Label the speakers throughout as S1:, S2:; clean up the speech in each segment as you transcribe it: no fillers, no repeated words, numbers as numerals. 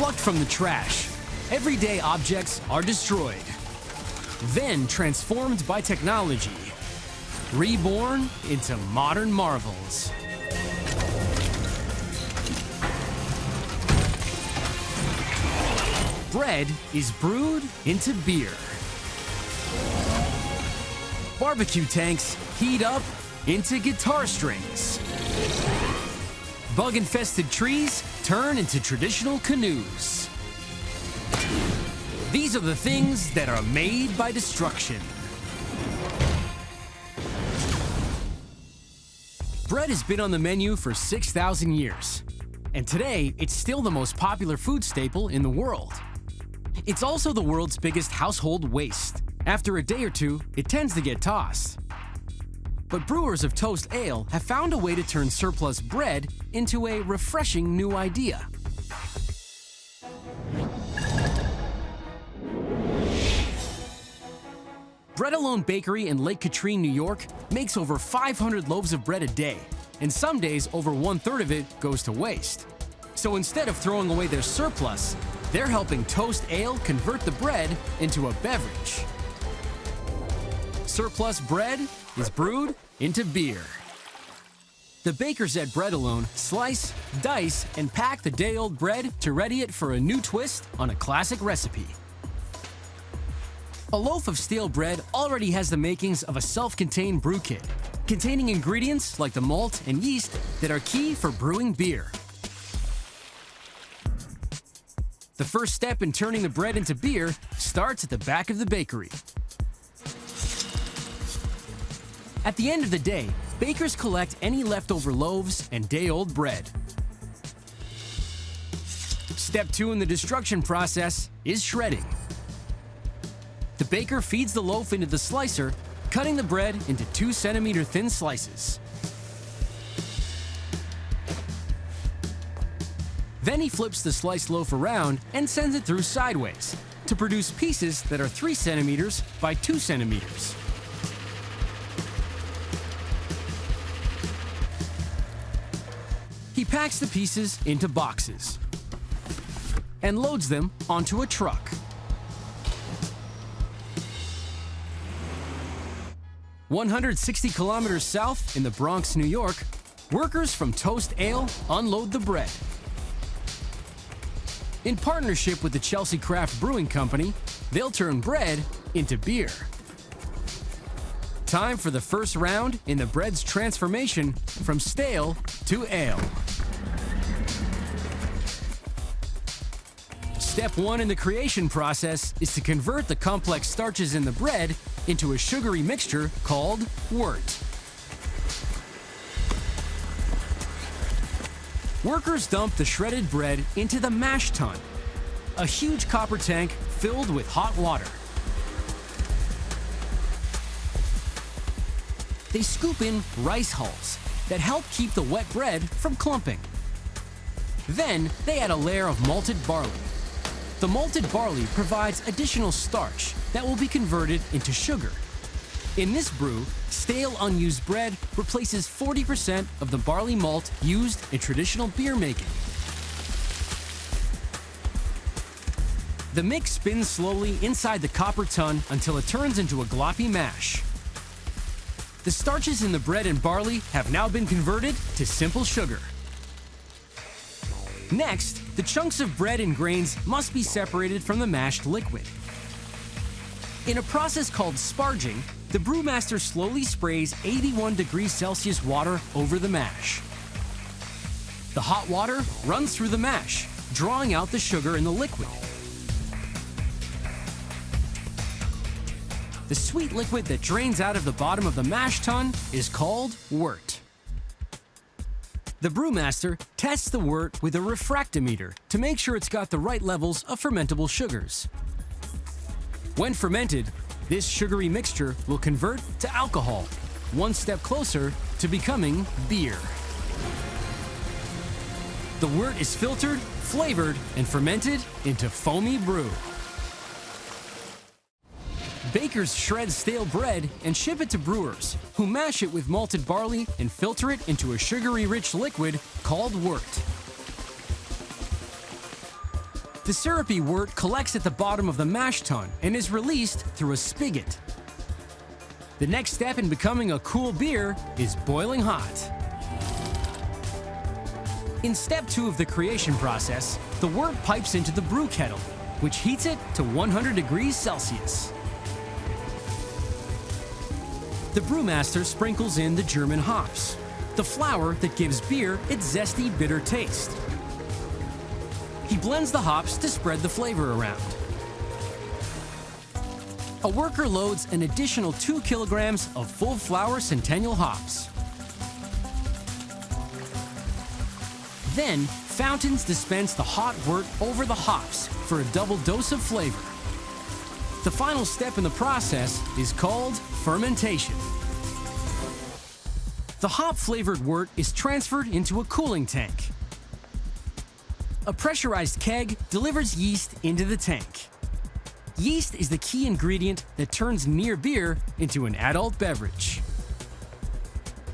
S1: Plucked from the trash, everyday objects are destroyed, then transformed by technology, reborn into modern marvels. Bread is brewed into beer. Barbecue tanks heat up into guitar strings. Bug-infested trees turn into traditional canoes. These are the things that are made by destruction. Bread has been on the menu for 6,000 years, and today it's still the most popular food staple in the world. It's also the world's biggest household waste. After a day or two, it tends to get tossed. But brewers of toast ale have found a way to turn surplus bread into a refreshing new idea. Bread Alone Bakery in Lake Katrine, New York makes over 500 loaves of bread a day, and some days over 1/3 of it goes to waste. So instead of throwing away their surplus, they're helping Toast Ale convert the bread into a beverage. Surplus bread is brewed into beer. The bakers at Bread Alone slice, dice, and pack the day-old bread to ready it for a new twist on a classic recipe. A loaf of stale bread already has the makings of a self-contained brew kit, containing ingredients like the malt and yeast that are key for brewing beer. The first step in turning the bread into beer starts at the back of the bakery. At the end of the day, bakers collect any leftover loaves and day-old bread. Step 2 in the destruction process is shredding. The baker feeds the loaf into the slicer, cutting the bread into 2-centimeter thin slices. Then he flips the sliced loaf around and sends it through sideways to produce pieces that are 3 centimeters by 2 centimeters. He packs the pieces into boxes and loads them onto a truck. 160 kilometers south in the Bronx, New York, workers from Toast Ale unload the bread. In partnership with the Chelsea Craft Brewing Company, they'll turn bread into beer. Time for the first round in the bread's transformation from stale to ale. Step 1 in the creation process is to convert the complex starches in the bread into a sugary mixture called Wort. Workers dump the shredded bread into the mash tun, a huge copper tank filled with hot water. They scoop in rice hulls that help keep the wet bread from clumping. Then they add a layer of malted barley. The malted barley provides additional starch that will be converted into sugar. In this brew, stale unused bread replaces 40% of the barley malt used in traditional beer making. The mix spins slowly inside the copper tun until it turns into a gloppy mash. The starches in the bread and barley have now been converted to simple sugar. Next, the chunks of bread and grains must be separated from the mashed liquid. In a process called sparging, the brewmaster slowly sprays 81 degrees Celsius water over the mash. The hot water runs through the mash, drawing out the sugar in the liquid. The sweet liquid that drains out of the bottom of the mash tun is called wort. The brewmaster tests the wort with a refractometer to make sure it's got the right levels of fermentable sugars. When fermented, this sugary mixture will convert to alcohol, one step closer to becoming beer. The wort is filtered, flavored, and fermented into foamy brew. Bakers shred stale bread and ship it to brewers, who mash it with malted barley and filter it into a sugary-rich liquid called wort. The syrupy wort collects at the bottom of the mash tun and is released through a spigot. The next step in becoming a cool beer is boiling hot. In step 2 of the creation process, the wort pipes into the brew kettle, which heats it to 100 degrees Celsius. The brewmaster sprinkles in the German hops, the flower that gives beer its zesty, bitter taste. He blends the hops to spread the flavor around. A worker loads an additional 2 kilograms of full flower Centennial hops. Then, fountains dispense the hot wort over the hops for a double dose of flavor. The final step in the process is called fermentation. The hop-flavored wort is transferred into a cooling tank. A pressurized keg delivers yeast into the tank. Yeast is the key ingredient that turns near beer into an adult beverage.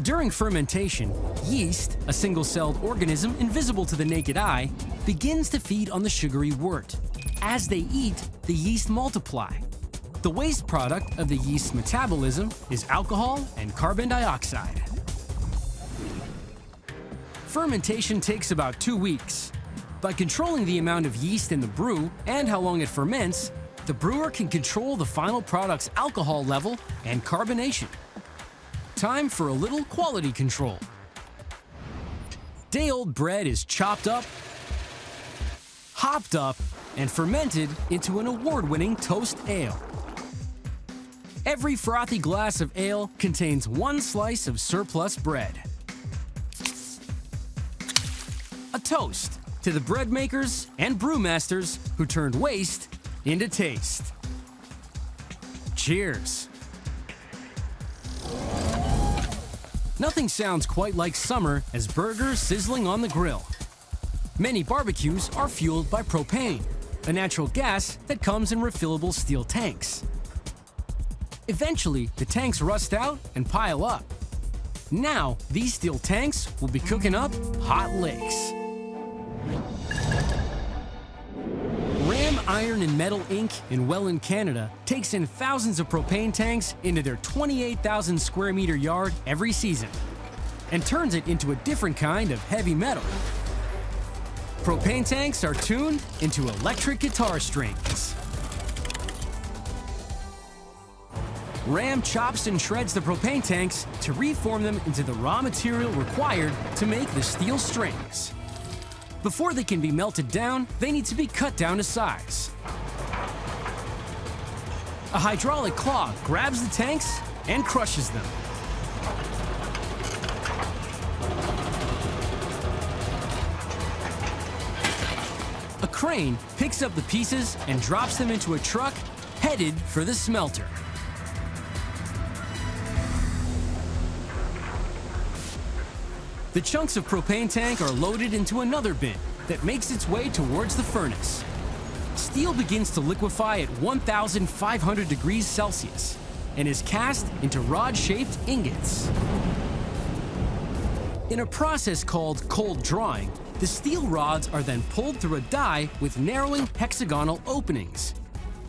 S1: During fermentation, yeast, a single-celled organism invisible to the naked eye, begins to feed on the sugary wort. As they eat, the yeast multiply. The waste product of the yeast's metabolism is alcohol and carbon dioxide. Fermentation takes about 2 weeks. By controlling the amount of yeast in the brew and how long it ferments, the brewer can control the final product's alcohol level and carbonation. Time for a little quality control. Day-old bread is chopped up, hopped up, and fermented into an award-winning toast ale. Every frothy glass of ale contains 1 slice of surplus bread. A toast to the bread makers and brewmasters who turned waste into taste. Cheers. Nothing sounds quite like summer as burgers sizzling on the grill. Many barbecues are fueled by propane, a natural gas that comes in refillable steel tanks. Eventually, the tanks rust out and pile up. Now, these steel tanks will be cooking up hot lakes. Ram Iron and Metal Inc. in Welland, Canada takes in thousands of propane tanks into their 28,000 square meter yard every season and turns it into a different kind of heavy metal. Propane tanks are tuned into electric guitar strings. Ram chops and shreds the propane tanks to reform them into the raw material required to make the steel strings. Before they can be melted down, they need to be cut down to size. A hydraulic claw grabs the tanks and crushes them. A crane picks up the pieces and drops them into a truck headed for the smelter. The chunks of propane tank are loaded into another bin that makes its way towards the furnace. Steel begins to liquefy at 1,500 degrees Celsius and is cast into rod-shaped ingots. In a process called cold drawing, the steel rods are then pulled through a die with narrowing hexagonal openings.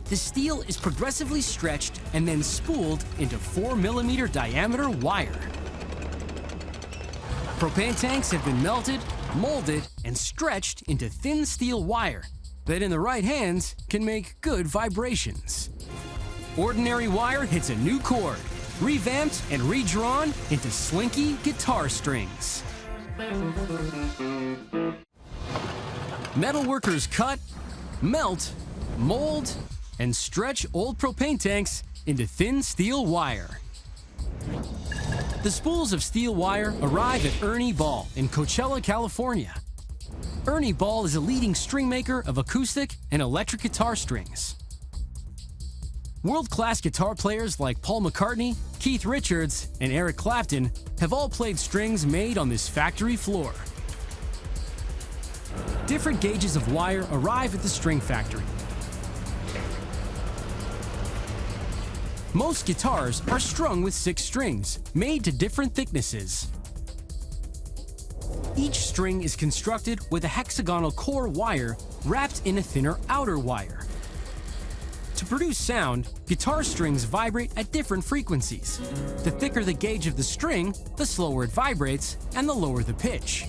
S1: The steel is progressively stretched and then spooled into 4mm diameter wire. Propane tanks have been melted, molded, and stretched into thin steel wire that in the right hands can make good vibrations. Ordinary wire hits a new chord, revamped and redrawn into slinky guitar strings. Metalworkers cut, melt, mold, and stretch old propane tanks into thin steel wire. The spools of steel wire arrive at Ernie Ball in Coachella, California. Ernie Ball is a leading string maker of acoustic and electric guitar strings. World-class guitar players like Paul McCartney, Keith Richards, and Eric Clapton have all played strings made on this factory floor. Different gauges of wire arrive at the string factory. Most guitars are strung with 6 strings, made to different thicknesses. Each string is constructed with a hexagonal core wire wrapped in a thinner outer wire. To produce sound, guitar strings vibrate at different frequencies. The thicker the gauge of the string, the slower it vibrates, and the lower the pitch.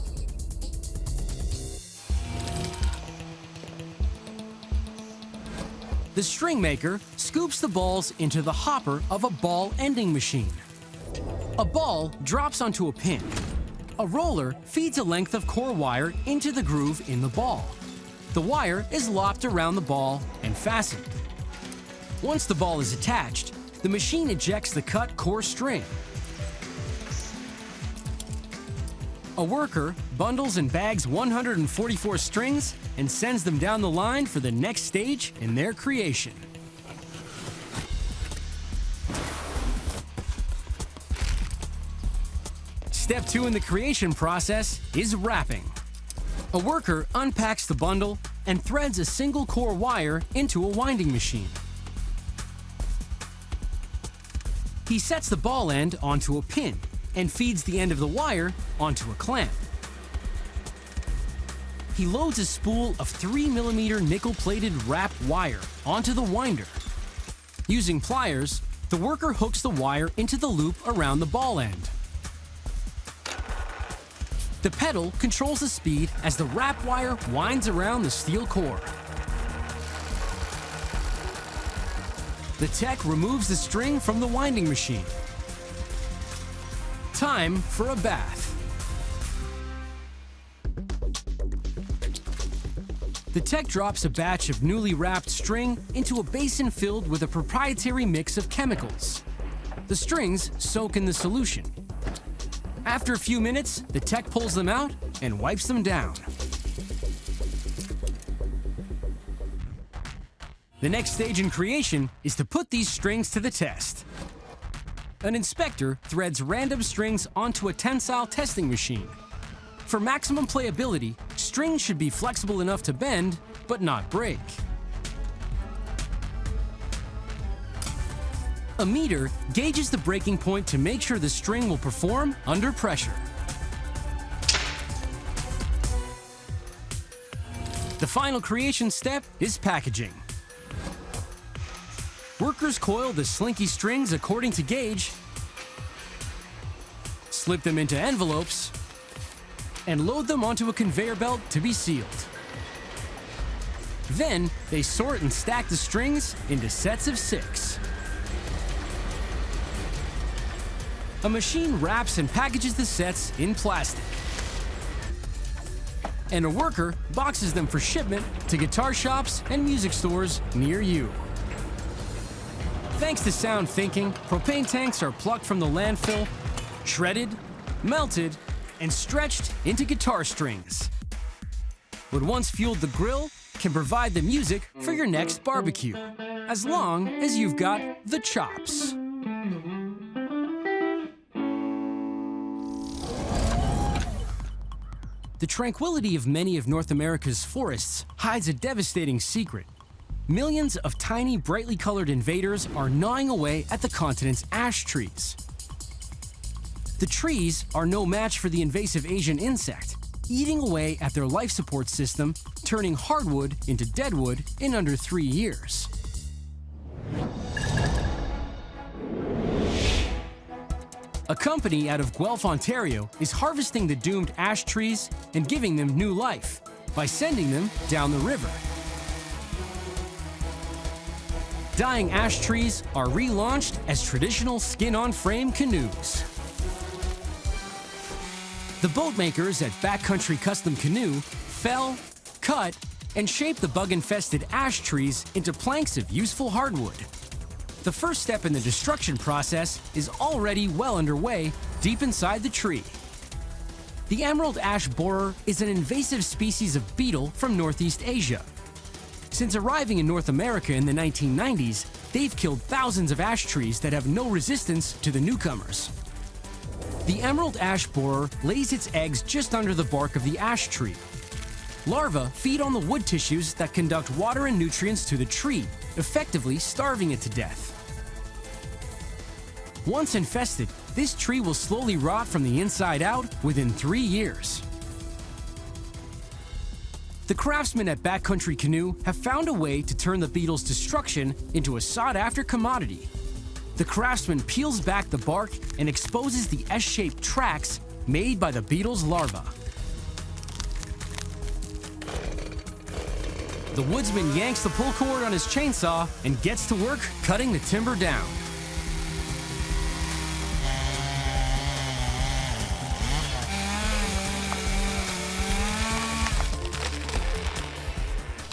S1: The string maker scoops the balls into the hopper of a ball ending machine. A ball drops onto a pin. A roller feeds a length of core wire into the groove in the ball. The wire is lopped around the ball and fastened. Once the ball is attached, the machine ejects the cut core string. A worker bundles and bags 144 strings and sends them down the line for the next stage in their creation. Step 2 in the creation process is wrapping. A worker unpacks the bundle and threads a single core wire into a winding machine. He sets the ball end onto a pin and feeds the end of the wire onto a clamp. He loads a spool of 3mm nickel-plated wrap wire onto the winder. Using pliers, the worker hooks the wire into the loop around the ball end. The pedal controls the speed as the wrap wire winds around the steel core. The tech removes the string from the winding machine. Time for a bath. The tech drops a batch of newly wrapped string into a basin filled with a proprietary mix of chemicals. The strings soak in the solution. After a few minutes, the tech pulls them out and wipes them down. The next stage in creation is to put these strings to the test. An inspector threads random strings onto a tensile testing machine. For maximum playability, strings should be flexible enough to bend, but not break. A meter gauges the breaking point to make sure the string will perform under pressure. The final creation step is packaging. Workers coil the slinky strings according to gauge, slip them into envelopes, and load them onto a conveyor belt to be sealed. Then, they sort and stack the strings into sets of 6. A machine wraps and packages the sets in plastic. And a worker boxes them for shipment to guitar shops and music stores near you. Thanks to sound thinking, propane tanks are plucked from the landfill, shredded, melted, and stretched into guitar strings. What once fueled the grill can provide the music for your next barbecue, as long as you've got the chops. The tranquility of many of North America's forests hides a devastating secret. Millions of tiny, brightly colored invaders are gnawing away at the continent's ash trees. The trees are no match for the invasive Asian insect, eating away at their life support system, turning hardwood into deadwood in under 3 years. A company out of Guelph, Ontario, is harvesting the doomed ash trees and giving them new life by sending them down the river. Dying ash trees are relaunched as traditional skin-on-frame canoes. The boat makers at Backcountry Custom Canoe fell, cut, and shaped the bug-infested ash trees into planks of useful hardwood. The first step in the destruction process is already well underway deep inside the tree. The emerald ash borer is an invasive species of beetle from Northeast Asia. Since arriving in North America in the 1990s, they've killed thousands of ash trees that have no resistance to the newcomers. The emerald ash borer lays its eggs just under the bark of the ash tree. Larvae feed on the wood tissues that conduct water and nutrients to the tree, effectively starving it to death. Once infested, this tree will slowly rot from the inside out within 3 years. The craftsmen at Backcountry Canoe have found a way to turn the beetle's destruction into a sought-after commodity. The craftsman peels back the bark and exposes the S-shaped tracks made by the beetle's larva. The woodsman yanks the pull cord on his chainsaw and gets to work cutting the timber down.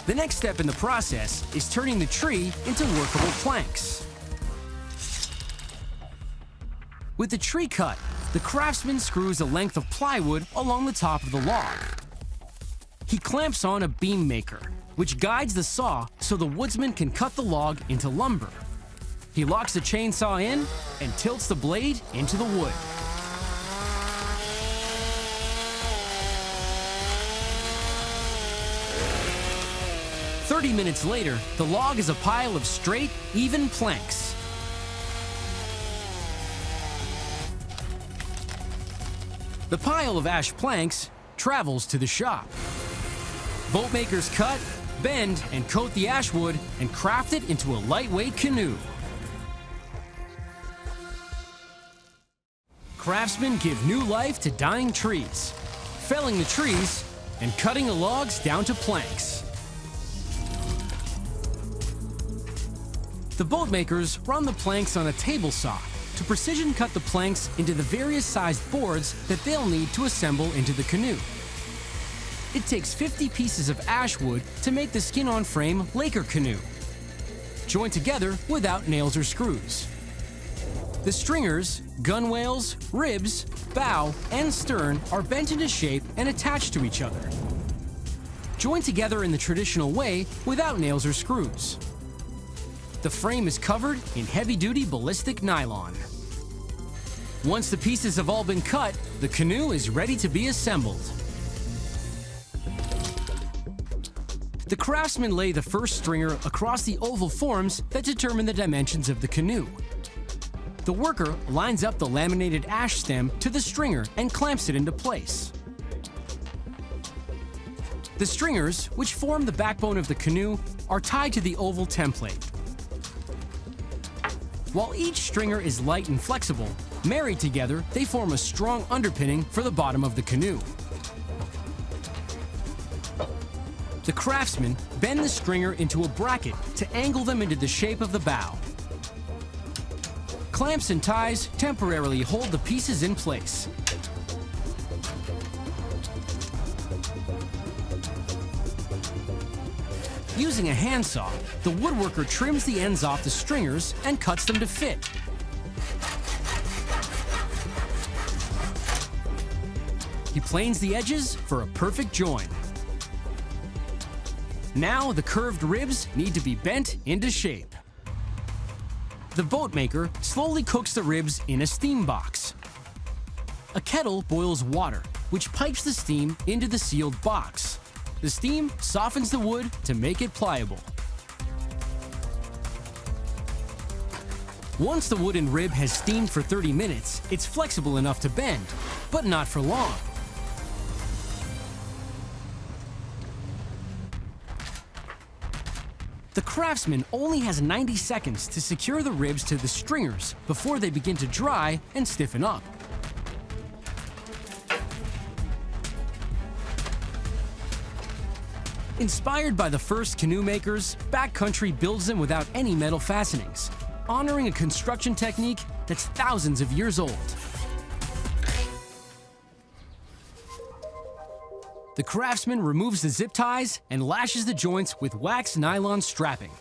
S1: The next step in the process is turning the tree into workable planks. With the tree cut, the craftsman screws a length of plywood along the top of the log. He clamps on a beam maker, which guides the saw so the woodsman can cut the log into lumber. He locks the chainsaw in and tilts the blade into the wood. "30 minutes later, the log is a pile of straight, even planks. The pile of ash planks travels to the shop. Boatmakers cut, bend, and coat the ash wood and craft it into a lightweight canoe. Craftsmen give new life to dying trees, felling the trees and cutting the logs down to planks. The boatmakers run the planks on a table saw to precision cut the planks into the various sized boards that they'll need to assemble into the canoe. It takes 50 pieces of ash wood to make the skin-on frame Laker canoe, joined together without nails or screws. The stringers, gunwales, ribs, bow, and stern are bent into shape and attached to each other, joined together in the traditional way without nails or screws. The frame is covered in heavy-duty ballistic nylon. Once the pieces have all been cut, the canoe is ready to be assembled. The craftsmen lay the first stringer across the oval forms that determine the dimensions of the canoe. The worker lines up the laminated ash stem to the stringer and clamps it into place. The stringers, which form the backbone of the canoe, are tied to the oval template. While each stringer is light and flexible, married together, they form a strong underpinning for the bottom of the canoe. The craftsmen bend the stringer into a bracket to angle them into the shape of the bow. Clamps and ties temporarily hold the pieces in place. Using a handsaw, the woodworker trims the ends off the stringers and cuts them to fit. He planes the edges for a perfect join. Now the curved ribs need to be bent into shape. The boatmaker slowly cooks the ribs in a steam box. A kettle boils water, which pipes the steam into the sealed box. The steam softens the wood to make it pliable. Once the wooden rib has steamed for 30 minutes, it's flexible enough to bend, but not for long. The craftsman only has 90 seconds to secure the ribs to the stringers before they begin to dry and stiffen up. Inspired by the first canoe makers, Backcountry builds them without any metal fastenings, honoring a construction technique that's thousands of years old. The craftsman removes the zip ties and lashes the joints with wax nylon strapping.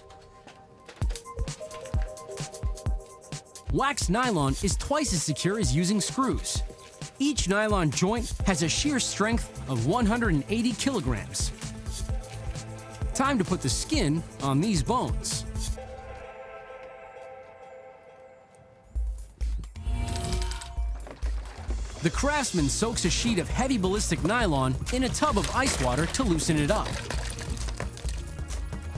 S1: Wax nylon is twice as secure as using screws. Each nylon joint has a shear strength of 180 kilograms. Time to put the skin on these bones. The craftsman soaks a sheet of heavy ballistic nylon in a tub of ice water to loosen it up.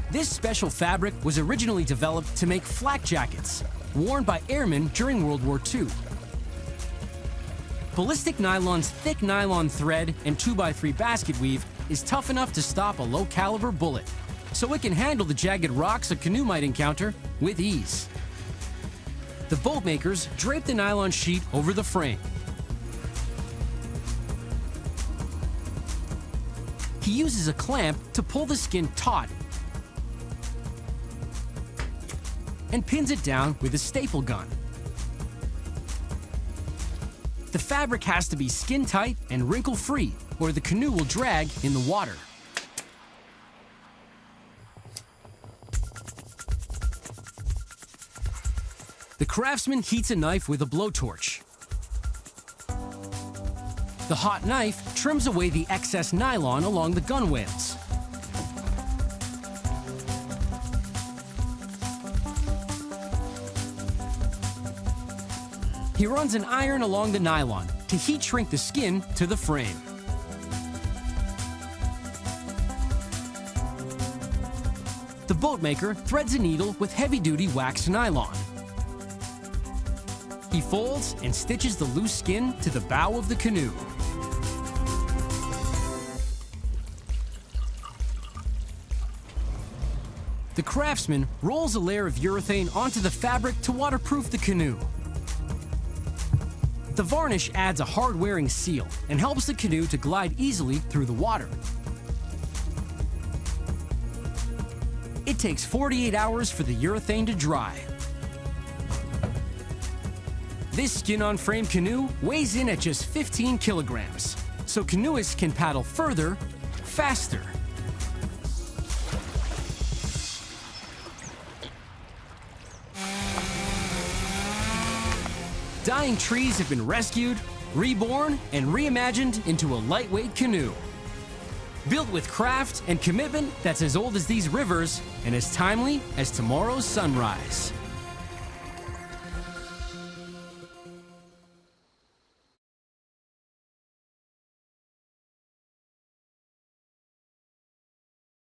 S1: This special fabric was originally developed to make flak jackets, worn by airmen during World War II. Ballistic nylon's thick nylon thread and 2x3 basket weave is tough enough to stop a low-caliber bullet, so it can handle the jagged rocks a canoe might encounter with ease. The boat makers drape the nylon sheet over the frame. He uses a clamp to pull the skin taut and pins it down with a staple gun. The fabric has to be skin tight and wrinkle free, or the canoe will drag in the water. The craftsman heats a knife with a blowtorch. The hot knife trims away the excess nylon along the gunwales. He runs an iron along the nylon to heat shrink the skin to the frame. The boatmaker threads a needle with heavy-duty waxed nylon. He folds and stitches the loose skin to the bow of the canoe. The craftsman rolls a layer of urethane onto the fabric to waterproof the canoe. The varnish adds a hard-wearing seal and helps the canoe to glide easily through the water. It takes 48 hours for the urethane to dry. This skin-on-frame canoe weighs in at just 15 kilograms, so canoeists can paddle further, faster. Dying trees have been rescued, reborn, and reimagined into a lightweight canoe. Built with craft and commitment that's as old as these rivers and as timely as tomorrow's sunrise.